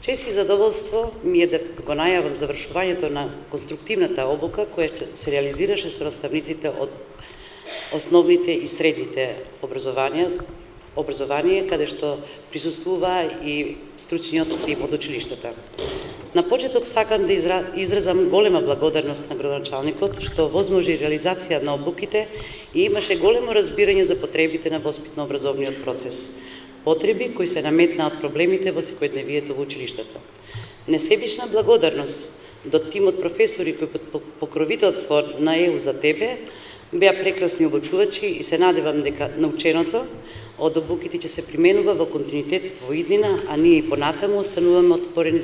Чест и задоволство ми е да го најавам завршувањето на конструктивната обука која се реализираше со наставниците од основните и средните образование, каде што присуствува и стручниот тим од училиштата. На почеток сакам да изразам голема благодарност на градоначалникот што возможи реализација на обуките и имаше големо разбирање за потребите на воспитно-образовниот процес. Потреби кои се наметнаа од проблемите во секојдневието во училиштата. Несебична благодарност до тимот професори кои под покровителство на ЕУ за тебе беа прекрасни обучувачи и се надевам дека наученото од обуките ќе се применува во континуитет во иднина, а ние и понатаму остануваме отворени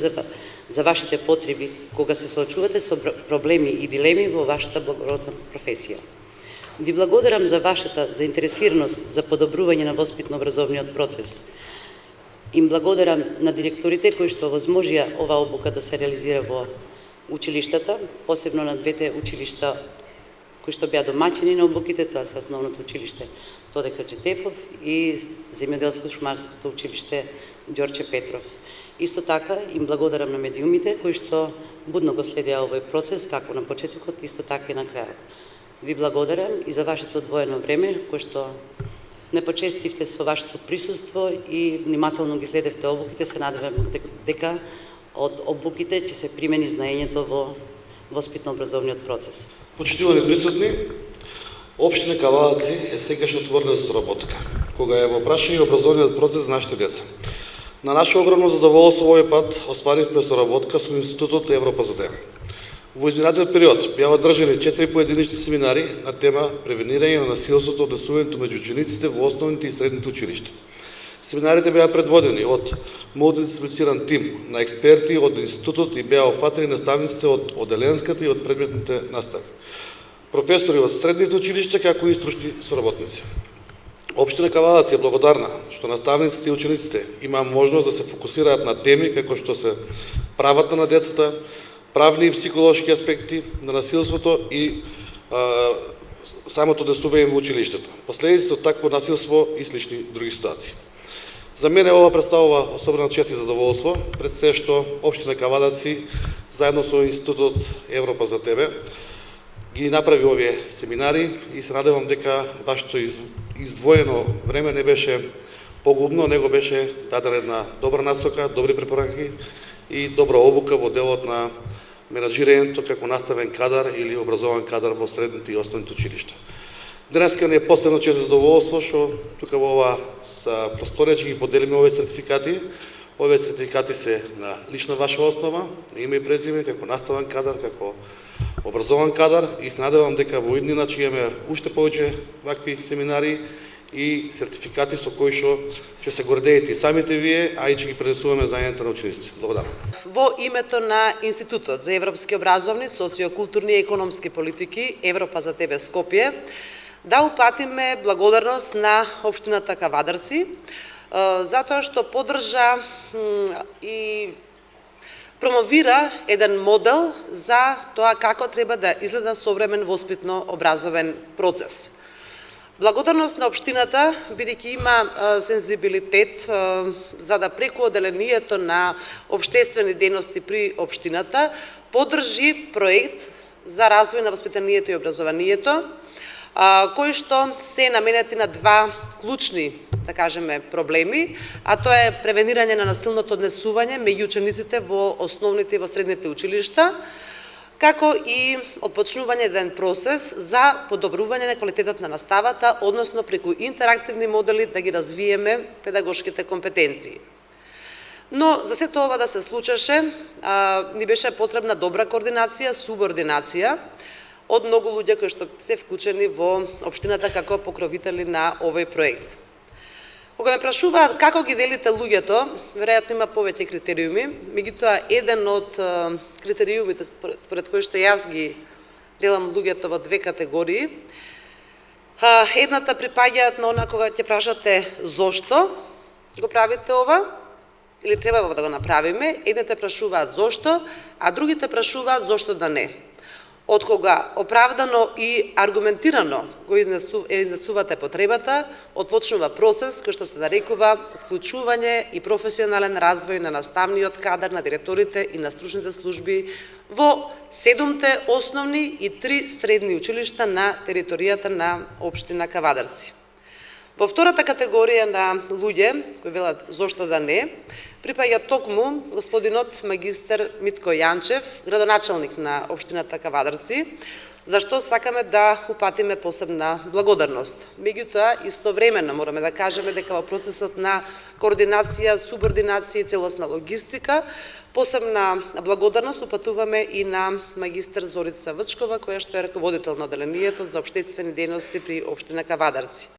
за вашите потреби кога се соочувате со проблеми и дилеми во вашата благородна професија. Ви благодарам за вашата заинтересираност за подобрување на воспитно-образовниот процес. Им благодарам на директорите кои што возможија ова обука да се реализира во училиштата, посебно на двете училишта кои што беа домаќини на обуките, тоа се основното училиште Тоде Хаджитефов и земјоделско-шумарското училиште Ѓорче Петров. Исто така им благодарам на медиумите кои што будно го следеа овој процес, како на почетокот, исто така и на крајот. Ви благодарам и за вашето одвоено време, кое што не почестивте со вашето присуство и внимателно ги следевте обуките. Се надевам дека од обуките ќе се примени знаењето во воспитно-образовниот процес. Почитувани присутни, Општина Кавалаци е секогаш отворена за соработка, кога е во прашање образовниот процес за нашите деца. На наше огромно задоволство овој пат остваривме соработка со Институтот Европа за тебе. Во изминатиот период беа одржани 4 поединични семинари на тема превенирање на насилството од однесувањето меѓу учениците во основните и средните училишта. Семинарите беа предводени од мултидисциплинарен тим на експерти од институтот и беа опфатени наставниците од оделенската и од предметните настави, професори од средните училишта, како и стручни соработници. Општина Кавалаци е благодарна што наставниците и учениците имаа можност да се фокусираат на теми како што се правата на децата, правни и психолошки аспекти на насилството и самото однесување во училиштата, последиците од такво насилство и слични други ситуации. За мене ова представува особена чест и задоволство, пред се што Општина Кавалаци заедно со Институтот Европа за тебе ги направи овие семинари и се надевам дека вашето издвоено време не беше погубно, него беше дадена една добра насока, добри препораки и добра обука во делот на менаџирањето како наставен кадар или образован кадар во средните и основните училишта. Денеска ни е посебно чест и задоволство што тука во ова просторија ќе ги поделиме овие сертификати. Овие сертификати се на лична ваша основа, име и презиме, како наставен кадар, како образован кадар и се надевам дека во иднина ќе имаме уште повеќе вакви семинари и сертификати со кои што ќе се гордеете и самите вие, а и ќе ги пренесуваме знаењето на учениците. Благодарам. Во името на Институтот за европски образовни, социокултурни и економски политики Европа за тебе Скопје, да упатиме благодарност на општината Кавадарци затоа што поддржа и промовира еден модел за тоа како треба да изгледа современ воспитно-образовен процес. Благодарност на општината, бидејќи има сензибилитет за да преку оделението на општествени дејности при општината, поддржи проект за развој на воспитанието и образованието, кои што се наменети на два клучни, да кажеме, проблеми, а тоа е превенирање на насилното однесување меѓу учениците во основните и во средните училишта, како и отпочнување еден процес за подобрување на квалитетот на наставата, односно преку интерактивни модели да ги развиеме педагошките компетенции. Но за сето ова да се случеше, ни беше потребна добра координација, субординација од многу луѓе кои што се вклучени во општината како покровители на овој проект. Кога ме прашуваат како ги делите луѓето, веројатно има повеќе критериуми, меѓутоа еден од критериумите според кои што јас ги делам луѓето во две категории, едната припаѓаат на она кога ќе прашате зошто го правите ова, или треба да го направиме, едните прашуваат зошто, а другите прашуваат зошто да не. од кога оправдано и аргументирано го изнесувате потребата, отпочнува процес кој што се нарекува вклучување и професионален развој на наставниот кадар, на директорите и на стручните служби во 7 основни и 3 средни училишта на територијата на општина Кавадарци. Во втората категорија на луѓе, кои велат зошто да не, припаѓа токму господинот магистер Митко Јанчев, градоначалник на општината Кавадарци, зашто сакаме да упатиме посебна благодарност. Меѓутоа, истовремено мораме да кажеме дека во процесот на координација, субординација и целосна логистика, посебна благодарност упатуваме и на магистер Зорица Вчкова, која што е раководител на одделението за општествени дејности при општина Кавадарци.